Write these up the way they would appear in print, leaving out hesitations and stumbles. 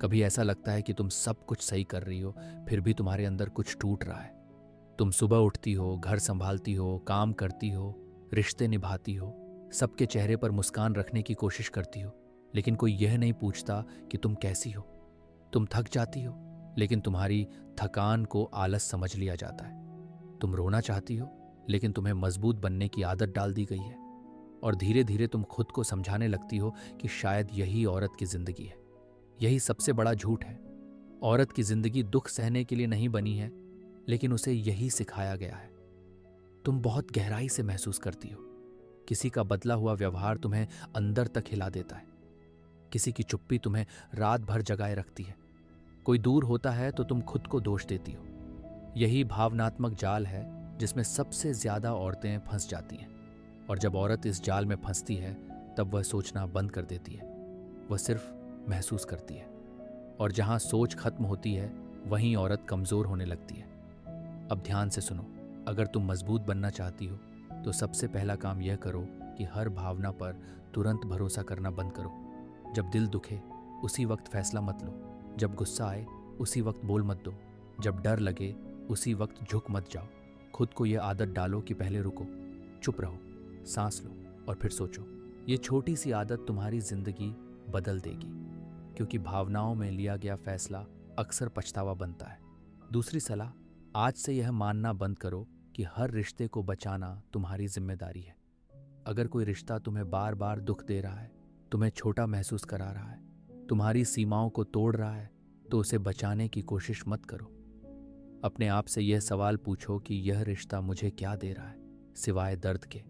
कभी ऐसा लगता है कि तुम सब कुछ सही कर रही हो, फिर भी तुम्हारे अंदर कुछ टूट रहा है। तुम सुबह उठती हो, घर संभालती हो, काम करती हो, रिश्ते निभाती हो, सबके चेहरे पर मुस्कान रखने की कोशिश करती हो, लेकिन कोई यह नहीं पूछता कि तुम कैसी हो। तुम थक जाती हो, लेकिन तुम्हारी थकान को आलस समझ लिया जाता है। तुम रोना चाहती हो, लेकिन तुम्हें मजबूत बनने की आदत डाल दी गई है। और धीरे धीरे तुम खुद को समझाने लगती हो कि शायद यही औरत की जिंदगी है। यही सबसे बड़ा झूठ है। औरत की जिंदगी दुख सहने के लिए नहीं बनी है, लेकिन उसे यही सिखाया गया है। तुम बहुत गहराई से महसूस करती हो। किसी का बदला हुआ व्यवहार तुम्हें अंदर तक हिला देता है। किसी की चुप्पी तुम्हें रात भर जगाए रखती है। कोई दूर होता है तो तुम खुद को दोष देती हो। यही भावनात्मक जाल है जिसमें सबसे ज्यादा औरतें फंस जाती हैं। और जब औरत इस जाल में फंसती है, तब वह सोचना बंद कर देती है। वह सिर्फ महसूस करती है। और जहां सोच खत्म होती है, वहीं औरत कमजोर होने लगती है। अब ध्यान से सुनो। अगर तुम मजबूत बनना चाहती हो, तो सबसे पहला काम यह करो कि हर भावना पर तुरंत भरोसा करना बंद करो। जब दिल दुखे, उसी वक्त फैसला मत लो। जब गुस्सा आए, उसी वक्त बोल मत दो। जब डर लगे, उसी वक्त झुक मत जाओ। खुद को यह आदत डालो कि पहले रुको, चुप रहो, सांस लो और फिर सोचो। ये छोटी सी आदत तुम्हारी जिंदगी बदल देगी, क्योंकि भावनाओं में लिया गया फैसला अक्सर पछतावा बनता है। दूसरी सलाह, आज से यह मानना बंद करो कि हर रिश्ते को बचाना तुम्हारी जिम्मेदारी है। अगर कोई रिश्ता तुम्हें बार बार दुख दे रहा है, तुम्हें छोटा महसूस करा रहा है, तुम्हारी सीमाओं को तोड़ रहा है, तो उसे बचाने की कोशिश मत करो। अपने आप से यह सवाल पूछो कि यह रिश्ता मुझे क्या दे रहा है, सिवाय दर्द के।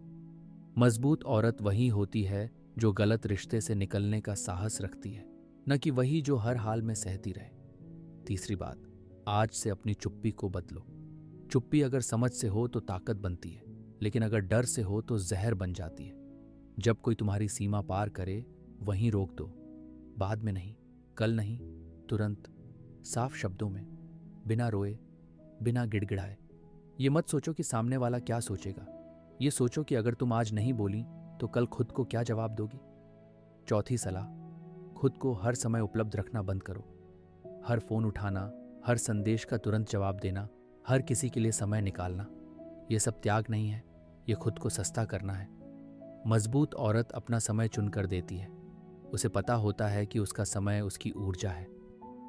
मजबूत औरत वही होती है जो गलत रिश्ते से निकलने का साहस रखती है, न कि वही जो हर हाल में सहती रहे। तीसरी बात, आज से अपनी चुप्पी को बदलो। चुप्पी अगर समझ से हो तो ताकत बनती है, लेकिन अगर डर से हो तो जहर बन जाती है। जब कोई तुम्हारी सीमा पार करे, वहीं रोक दो। बाद में नहीं, कल नहीं, तुरंत, साफ शब्दों में, बिना रोए, बिना गिड़गिड़ाए। ये मत सोचो कि सामने वाला क्या सोचेगा। ये सोचो कि अगर तुम आज नहीं बोली तो कल खुद को क्या जवाब दोगी। चौथी सलाह, खुद को हर समय उपलब्ध रखना बंद करो। हर फोन उठाना, हर संदेश का तुरंत जवाब देना, हर किसी के लिए समय निकालना, यह सब त्याग नहीं है, यह खुद को सस्ता करना है। मजबूत औरत अपना समय चुनकर देती है। उसे पता होता है कि उसका समय उसकी ऊर्जा है।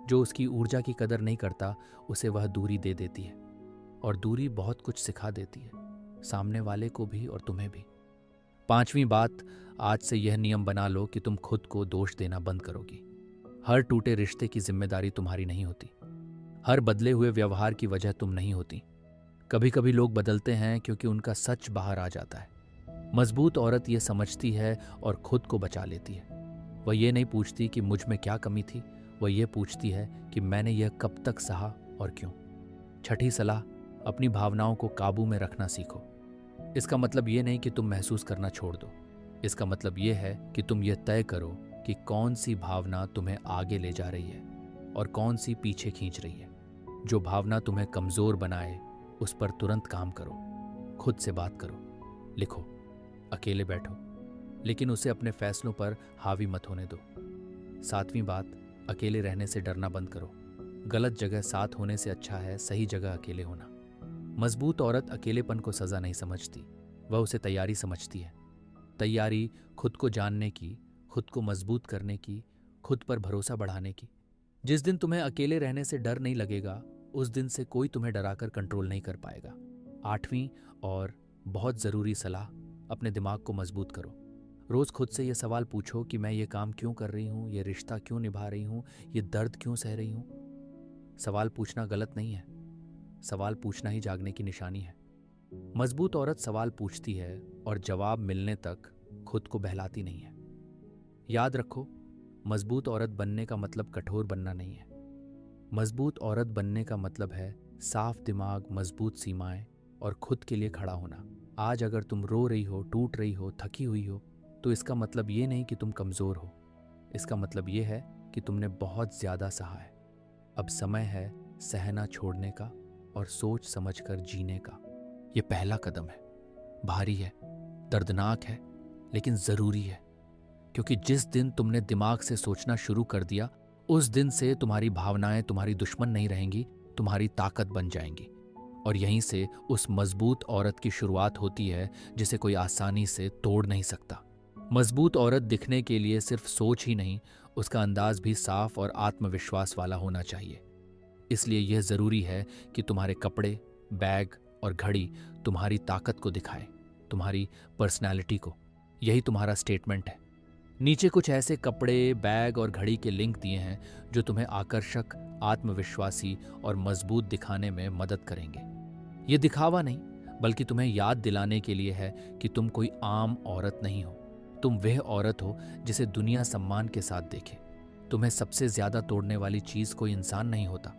जो उसकी ऊर्जा की कदर नहीं करता, उसे वह दूरी दे देती है। और दूरी बहुत कुछ सिखा देती है, सामने वाले को भी और तुम्हें भी। पांचवी बात, आज से यह नियम बना लो कि तुम खुद को दोष देना बंद करोगी। हर टूटे रिश्ते की जिम्मेदारी तुम्हारी नहीं होती। हर बदले हुए व्यवहार की वजह तुम नहीं होती। कभी कभी लोग बदलते हैं क्योंकि उनका सच बाहर आ जाता है। मजबूत औरत यह समझती है और खुद को बचा लेती है। वह ये नहीं पूछती कि मुझ में क्या कमी थी, वह ये पूछती है कि मैंने यह कब तक सहा और क्यों। छठी सलाह, अपनी भावनाओं को काबू में रखना सीखो। इसका मतलब ये नहीं कि तुम महसूस करना छोड़ दो। इसका मतलब ये है कि तुम ये तय करो कि कौन सी भावना तुम्हें आगे ले जा रही है और कौन सी पीछे खींच रही है। जो भावना तुम्हें कमजोर बनाए, उस पर तुरंत काम करो। खुद से बात करो, लिखो, अकेले बैठो, लेकिन उसे अपने फैसलों पर हावी मत होने दो। सातवीं बात, अकेले रहने से डरना बंद करो। गलत जगह साथ होने से अच्छा है सही जगह अकेले होना। मजबूत औरत अकेलेपन को सजा नहीं समझती, वह उसे तैयारी समझती है। तैयारी खुद को जानने की, खुद को मजबूत करने की, खुद पर भरोसा बढ़ाने की। जिस दिन तुम्हें अकेले रहने से डर नहीं लगेगा, उस दिन से कोई तुम्हें डराकर कंट्रोल नहीं कर पाएगा। आठवीं और बहुत जरूरी सलाह, अपने दिमाग को मजबूत करो। रोज खुद से यह सवाल पूछो कि मैं ये काम क्यों कर रही हूँ, ये रिश्ता क्यों निभा रही हूँ, ये दर्द क्यों सह रही हूँ। सवाल पूछना गलत नहीं है, सवाल पूछना ही जागने की निशानी है। मजबूत औरत सवाल पूछती है और जवाब मिलने तक खुद को बहलाती नहीं है। याद रखो, मजबूत औरत बनने का मतलब कठोर बनना नहीं है। मजबूत औरत बनने का मतलब है साफ दिमाग, मजबूत सीमाएं और खुद के लिए खड़ा होना। आज अगर तुम रो रही हो, टूट रही हो, थकी हुई हो, तो इसका मतलब ये नहीं कि तुम कमजोर हो। इसका मतलब ये है कि तुमने बहुत ज्यादा सहा है। अब समय है सहना छोड़ने का और सोच समझकर जीने का। ये पहला कदम है। भारी है, दर्दनाक है, लेकिन जरूरी है। क्योंकि जिस दिन तुमने दिमाग से सोचना शुरू कर दिया, उस दिन से तुम्हारी भावनाएं तुम्हारी दुश्मन नहीं रहेंगी, तुम्हारी ताकत बन जाएंगी। और यहीं से उस मजबूत औरत की शुरुआत होती है जिसे कोई आसानी से तोड़ नहीं सकता। मजबूत औरत दिखने के लिए सिर्फ सोच ही नहीं, उसका अंदाज भी साफ और आत्मविश्वास वाला होना चाहिए। इसलिए यह जरूरी है कि तुम्हारे कपड़े, बैग और घड़ी तुम्हारी ताकत को दिखाए, तुम्हारी पर्सनैलिटी को। यही तुम्हारा स्टेटमेंट है। नीचे कुछ ऐसे कपड़े, बैग और घड़ी के लिंक दिए हैं जो तुम्हें आकर्षक, आत्मविश्वासी और मजबूत दिखाने में मदद करेंगे। ये दिखावा नहीं, बल्कि तुम्हें याद दिलाने के लिए है कि तुम कोई आम औरत नहीं हो। तुम वह औरत हो जिसे दुनिया सम्मान के साथ देखे। तुम्हें सबसे ज्यादा तोड़ने वाली चीज कोई इंसान नहीं होता,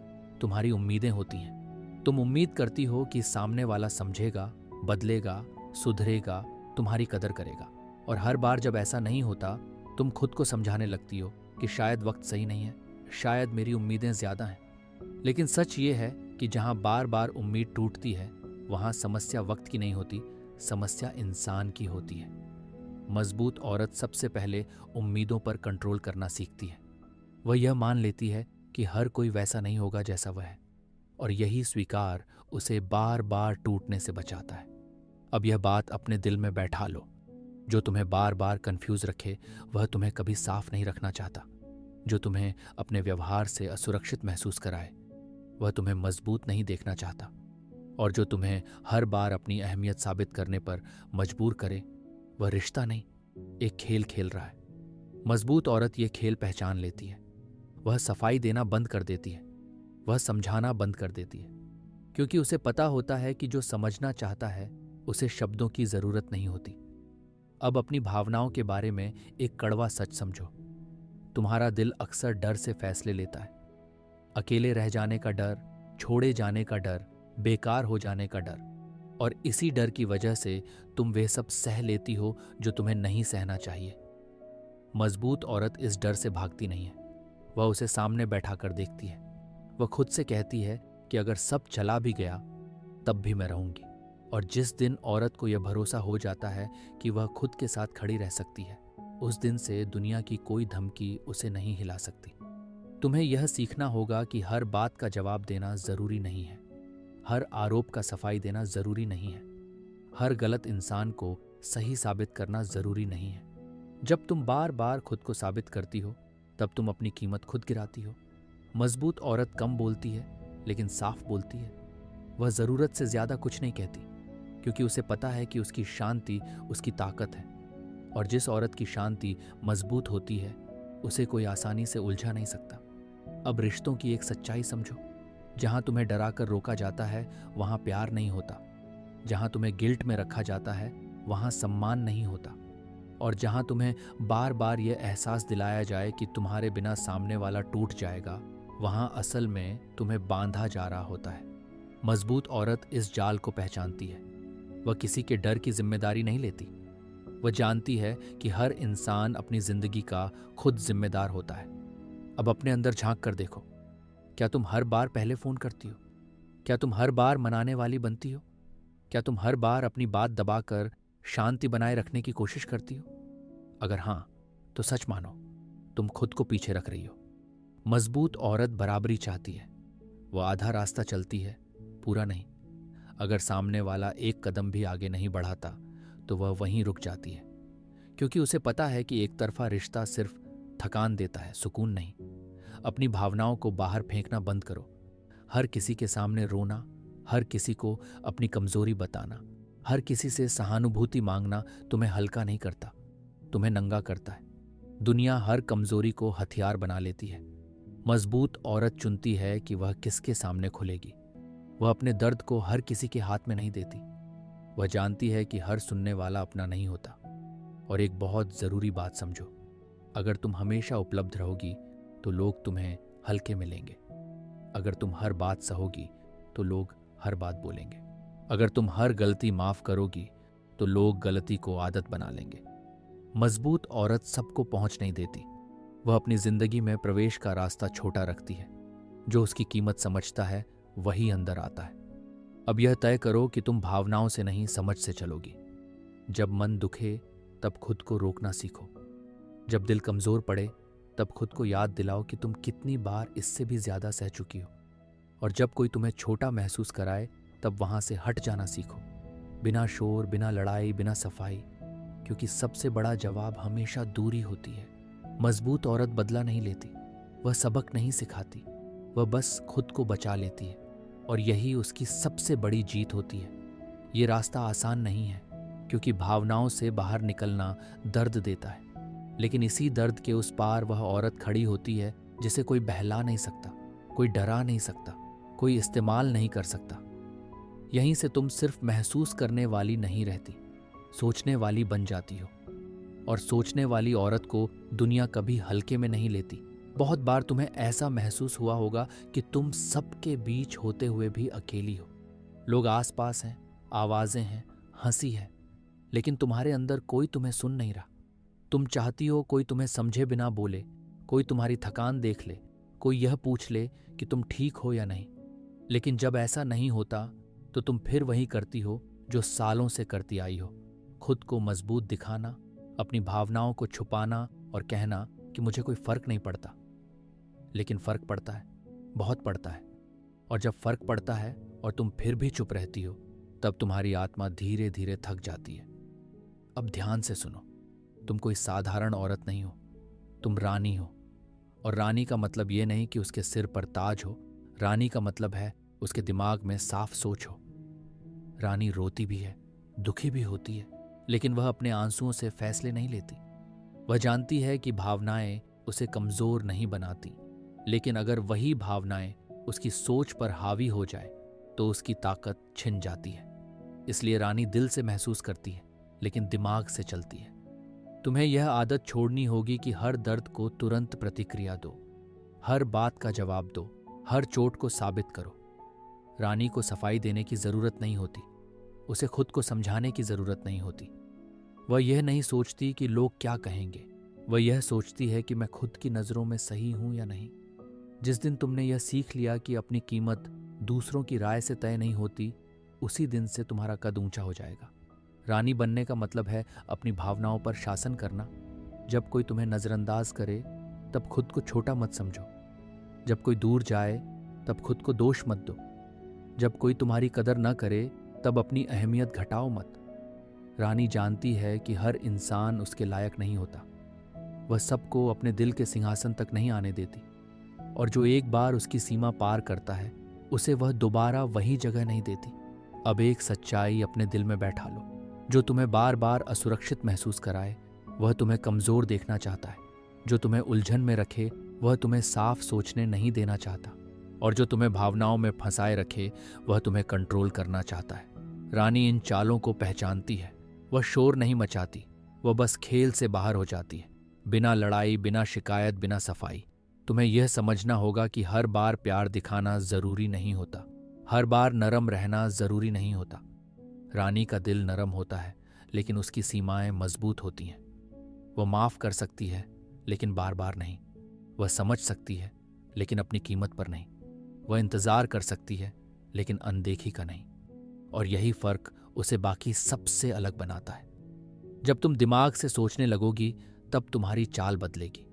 तुम्हारी उम्मीदें होती हैं। तुम उम्मीद करती हो कि सामने वाला समझेगा, बदलेगा, सुधरेगा, तुम्हारी कदर करेगा। और हर बार जब ऐसा नहीं होता, तुम खुद को समझाने लगती हो कि शायद वक्त सही नहीं है, शायद मेरी उम्मीदें ज्यादा हैं। लेकिन सच ये है कि जहां बार बार उम्मीद टूटती है, वहां समस्या वक्त की नहीं होती, समस्या इंसान की होती है। मजबूत औरत सबसे पहले उम्मीदों पर कंट्रोल करना सीखती है। वह यह मान लेती है कि हर कोई वैसा नहीं होगा जैसा वह है, और यही स्वीकार उसे बार बार टूटने से बचाता है। अब यह बात अपने दिल में बैठा लो, जो तुम्हें बार बार कंफ्यूज रखे वह तुम्हें कभी साफ नहीं रखना चाहता। जो तुम्हें अपने व्यवहार से असुरक्षित महसूस कराए वह तुम्हें मजबूत नहीं देखना चाहता। और जो तुम्हें हर बार अपनी अहमियत साबित करने पर मजबूर करे वह रिश्ता नहीं, एक खेल खेल रहा है। मजबूत औरत ये खेल पहचान लेती है। वह सफाई देना बंद कर देती है, वह समझाना बंद कर देती है, क्योंकि उसे पता होता है कि जो समझना चाहता है उसे शब्दों की जरूरत नहीं होती। अब अपनी भावनाओं के बारे में एक कड़वा सच समझो। तुम्हारा दिल अक्सर डर से फैसले लेता है। अकेले रह जाने का डर, छोड़े जाने का डर, बेकार हो जाने का डर। और इसी डर की वजह से तुम वे सब सह लेती हो जो तुम्हें नहीं सहना चाहिए। मजबूत औरत इस डर से भागती नहीं है, वह उसे सामने बैठा कर देखती है। वह खुद से कहती है कि अगर सब चला भी गया तब भी मैं रहूंगी। और जिस दिन औरत को यह भरोसा हो जाता है कि वह खुद के साथ खड़ी रह सकती है, उस दिन से दुनिया की कोई धमकी उसे नहीं हिला सकती। तुम्हें यह सीखना होगा कि हर बात का जवाब देना जरूरी नहीं है, हर आरोप का सफाई देना जरूरी नहीं है, हर गलत इंसान को सही साबित करना जरूरी नहीं है। जब तुम बार बार खुद को साबित करती हो, तब तुम अपनी कीमत खुद गिराती हो। मजबूत औरत कम बोलती है, लेकिन साफ बोलती है। वह जरूरत से ज्यादा कुछ नहीं कहती, क्योंकि उसे पता है कि उसकी शांति उसकी ताकत है। और जिस औरत की शांति मजबूत होती है, उसे कोई आसानी से उलझा नहीं सकता। अब रिश्तों की एक सच्चाई समझो। जहां तुम्हें डराकर रोका जाता है वहां प्यार नहीं होता। जहां तुम्हें गिल्ट में रखा जाता है वहां सम्मान नहीं होता। और जहां तुम्हें बार बार यह एहसास दिलाया जाए कि तुम्हारे बिना सामने वाला टूट जाएगा, वहां असल में तुम्हें बांधा जा रहा होता है। मजबूत औरत इस जाल को पहचानती है। वह किसी के डर की जिम्मेदारी नहीं लेती। वह जानती है कि हर इंसान अपनी जिंदगी का खुद जिम्मेदार होता है। अब अपने अंदर झांक कर देखो। क्या तुम हर बार पहले फोन करती हो? क्या तुम हर बार मनाने वाली बनती हो? क्या तुम हर बार अपनी बात दबाकर शांति बनाए रखने की कोशिश करती हो? अगर हां, तो सच मानो, तुम खुद को पीछे रख रही हो। मजबूत औरत बराबरी चाहती है। वह आधा रास्ता चलती है, पूरा नहीं। अगर सामने वाला एक कदम भी आगे नहीं बढ़ाता तो वह वहीं रुक जाती है, क्योंकि उसे पता है कि एक तरफा रिश्ता सिर्फ थकान देता है, सुकून नहीं। अपनी भावनाओं को बाहर फेंकना बंद करो। हर किसी के सामने रोना, हर किसी को अपनी कमजोरी बताना, हर किसी से सहानुभूति मांगना तुम्हें हल्का नहीं करता, तुम्हें नंगा करता है। दुनिया हर कमजोरी को हथियार बना लेती है। मजबूत औरत चुनती है कि वह किसके सामने खुलेगी। वह अपने दर्द को हर किसी के हाथ में नहीं देती। वह जानती है कि हर सुनने वाला अपना नहीं होता। और एक बहुत जरूरी बात समझो, अगर तुम हमेशा उपलब्ध रहोगी तो लोग तुम्हें हल्के में लेंगे। अगर तुम हर बात सहोगी तो लोग हर बात बोलेंगे। अगर तुम हर गलती माफ करोगी तो लोग गलती को आदत बना लेंगे। मजबूत औरत सबको पहुंच नहीं देती। वह अपनी जिंदगी में प्रवेश का रास्ता छोटा रखती है। जो उसकी कीमत समझता है वही अंदर आता है। अब यह तय करो कि तुम भावनाओं से नहीं, समझ से चलोगी। जब मन दुखे तब खुद को रोकना सीखो। जब दिल कमजोर पड़े तब खुद को याद दिलाओ कि तुम कितनी बार इससे भी ज्यादा सह चुकी हो। और जब कोई तुम्हें छोटा महसूस कराए तब वहां से हट जाना सीखो, बिना शोर, बिना लड़ाई, बिना सफाई, क्योंकि सबसे बड़ा जवाब हमेशा दूरी होती है। मजबूत औरत बदला नहीं लेती, वह सबक नहीं सिखाती, वह बस खुद को बचा लेती है, और यही उसकी सबसे बड़ी जीत होती है। ये रास्ता आसान नहीं है, क्योंकि भावनाओं से बाहर निकलना दर्द देता है, लेकिन इसी दर्द के उस पार वह औरत खड़ी होती है जिसे कोई बहला नहीं सकता, कोई डरा नहीं सकता, कोई इस्तेमाल नहीं कर सकता। यहीं से तुम सिर्फ महसूस करने वाली नहीं रहती, सोचने वाली बन जाती हो। और सोचने वाली औरत को दुनिया कभी हल्के में नहीं लेती। बहुत बार तुम्हें ऐसा महसूस हुआ होगा कि तुम सबके बीच होते हुए भी अकेली हो। लोग आसपास हैं, आवाजें हैं, हंसी है, लेकिन तुम्हारे अंदर कोई तुम्हें सुन नहीं रहा। तुम चाहती हो कोई तुम्हें समझे बिना बोले, कोई तुम्हारी थकान देख ले, कोई यह पूछ ले कि तुम ठीक हो या नहीं। लेकिन जब ऐसा नहीं होता तो तुम फिर वही करती हो जो सालों से करती आई हो, खुद को मजबूत दिखाना, अपनी भावनाओं को छुपाना और कहना कि मुझे कोई फर्क नहीं पड़ता। लेकिन फर्क पड़ता है, बहुत पड़ता है। और जब फर्क पड़ता है और तुम फिर भी चुप रहती हो, तब तुम्हारी आत्मा धीरे धीरे थक जाती है। अब ध्यान से सुनो, तुम कोई साधारण औरत नहीं हो, तुम रानी हो। और रानी का मतलब ये नहीं कि उसके सिर पर ताज हो, रानी का मतलब है उसके दिमाग में साफ सोच हो। रानी रोती भी है, दुखी भी होती है, लेकिन वह अपने आंसुओं से फैसले नहीं लेती। वह जानती है कि भावनाएं उसे कमजोर नहीं बनाती, लेकिन अगर वही भावनाएं उसकी सोच पर हावी हो जाए तो उसकी ताकत छिन जाती है। इसलिए रानी दिल से महसूस करती है, लेकिन दिमाग से चलती है। तुम्हें यह आदत छोड़नी होगी कि हर दर्द को तुरंत प्रतिक्रिया दो, हर बात का जवाब दो, हर चोट को साबित करो। रानी को सफाई देने की जरूरत नहीं होती, उसे खुद को समझाने की जरूरत नहीं होती। वह यह नहीं सोचती कि लोग क्या कहेंगे, वह यह सोचती है कि मैं खुद की नजरों में सही हूं या नहीं। जिस दिन तुमने यह सीख लिया कि अपनी कीमत दूसरों की राय से तय नहीं होती, उसी दिन से तुम्हारा कद ऊंचा हो जाएगा। रानी बनने का मतलब है अपनी भावनाओं पर शासन करना। जब कोई तुम्हें नजरअंदाज करे तब खुद को छोटा मत समझो। जब कोई दूर जाए तब खुद को दोष मत दो। जब कोई तुम्हारी कदर न करे तब अपनी अहमियत घटाओ मत। रानी जानती है कि हर इंसान उसके लायक नहीं होता। वह सबको अपने दिल के सिंहासन तक नहीं आने देती, और जो एक बार उसकी सीमा पार करता है उसे वह दोबारा वही जगह नहीं देती। अब एक सच्चाई अपने दिल में बैठा लो, जो तुम्हें बार बार असुरक्षित महसूस कराए वह तुम्हें कमजोर देखना चाहता है। जो तुम्हें उलझन में रखे वह तुम्हें साफ सोचने नहीं देना चाहता, और जो तुम्हें भावनाओं में फंसाए रखे वह तुम्हें कंट्रोल करना चाहता है। रानी इन चालों को पहचानती है। वह शोर नहीं मचाती, वह बस खेल से बाहर हो जाती है, बिना लड़ाई, बिना शिकायत, बिना सफाई। तुम्हें यह समझना होगा कि हर बार प्यार दिखाना जरूरी नहीं होता, हर बार नरम रहना जरूरी नहीं होता। रानी का दिल नरम होता है, लेकिन उसकी सीमाएं मजबूत होती हैं। वह माफ कर सकती है, लेकिन बार बार नहीं। वह समझ सकती है, लेकिन अपनी कीमत पर नहीं। वह इंतजार कर सकती है, लेकिन अनदेखी का नहीं। और यही फर्क उसे बाकी सबसे अलग बनाता है। जब तुम दिमाग से सोचने लगोगी तब तुम्हारी चाल बदलेगी,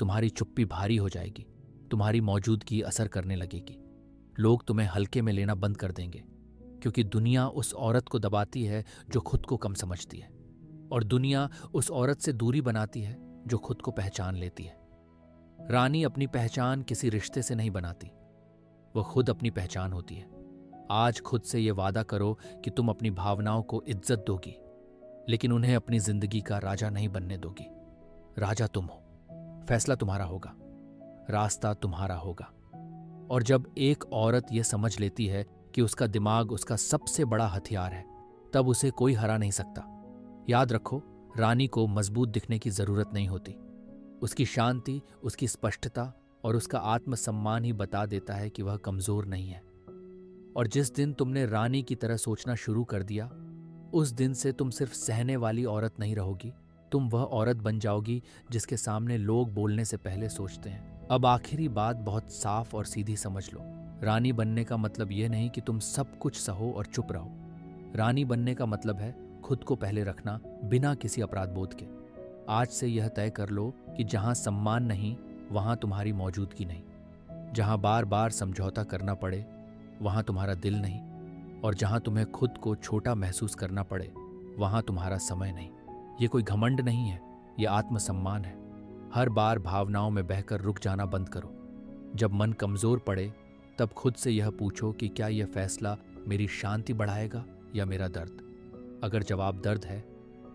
तुम्हारी चुप्पी भारी हो जाएगी, तुम्हारी मौजूदगी असर करने लगेगी। लोग तुम्हें हल्के में लेना बंद कर देंगे, क्योंकि दुनिया उस औरत को दबाती है जो खुद को कम समझती है, और दुनिया उस औरत से दूरी बनाती है जो खुद को पहचान लेती है। रानी अपनी पहचान किसी रिश्ते से नहीं बनाती, वह खुद अपनी पहचान होती है। आज खुद से यह वादा करो कि तुम अपनी भावनाओं को इज्जत दोगी, लेकिन उन्हें अपनी जिंदगी का राजा नहीं बनने दोगी। राजा तुम हो, फैसला तुम्हारा होगा, रास्ता तुम्हारा होगा। और जब एक औरत यह समझ लेती है कि उसका दिमाग उसका सबसे बड़ा हथियार है, तब उसे कोई हरा नहीं सकता। याद रखो, रानी को मजबूत दिखने की जरूरत नहीं होती। उसकी शांति, उसकी स्पष्टता और उसका आत्मसम्मान ही बता देता है कि वह कमजोर नहीं है। और जिस दिन तुमने रानी की तरह सोचना शुरू कर दिया, उस दिन से तुम सिर्फ सहने वाली औरत नहीं रहोगी, तुम वह औरत बन जाओगी जिसके सामने लोग बोलने से पहले सोचते हैं। अब आखिरी बात बहुत साफ और सीधी समझ लो। रानी बनने का मतलब यह नहीं कि तुम सब कुछ सहो और चुप रहो। रानी बनने का मतलब है खुद को पहले रखना, बिना किसी अपराध बोध के। आज से यह तय कर लो कि जहां सम्मान नहीं वहां तुम्हारी मौजूदगी नहीं, जहां बार बार समझौता करना पड़े वहां तुम्हारा दिल नहीं, और जहां तुम्हें खुद को छोटा महसूस करना पड़े वहां तुम्हारा समय नहीं। ये कोई घमंड नहीं है, ये आत्मसम्मान है। हर बार भावनाओं में बहकर रुक जाना बंद करो। जब मन कमजोर पड़े तब खुद से यह पूछो कि क्या यह फैसला मेरी शांति बढ़ाएगा या मेरा दर्द। अगर जवाब दर्द है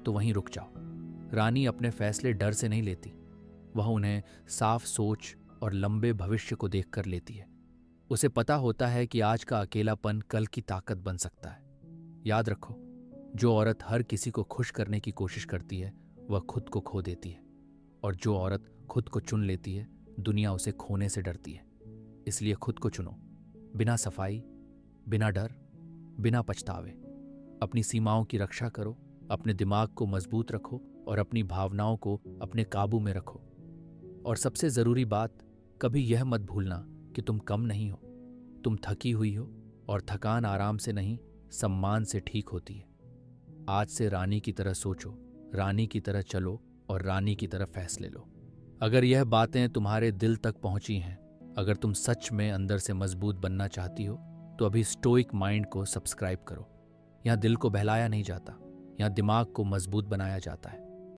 तो वहीं रुक जाओ। रानी अपने फैसले डर से नहीं लेती, वह उन्हें साफ सोच और लंबे भविष्य को देखकर लेती है। उसे पता होता है कि आज का अकेलापन कल की ताकत बन सकता है। याद रखो, जो औरत हर किसी को खुश करने की कोशिश करती है वह खुद को खो देती है, और जो औरत खुद को चुन लेती है दुनिया उसे खोने से डरती है। इसलिए खुद को चुनो, बिना सफाई, बिना डर, बिना पछतावे। अपनी सीमाओं की रक्षा करो, अपने दिमाग को मजबूत रखो और अपनी भावनाओं को अपने काबू में रखो। और सबसे जरूरी बात, कभी यह मत भूलना कि तुम कम नहीं हो, तुम थकी हुई हो, और थकान आराम से नहीं सम्मान से ठीक होती है। आज से रानी की तरह सोचो, रानी की तरह चलो और रानी की तरह फैसले लो। अगर यह बातें तुम्हारे दिल तक पहुंची हैं, अगर तुम सच में अंदर से मजबूत बनना चाहती हो तो अभी स्टोइक माइंड को सब्सक्राइब करो। यहाँ दिल को बहलाया नहीं जाता, यहाँ दिमाग को मजबूत बनाया जाता है।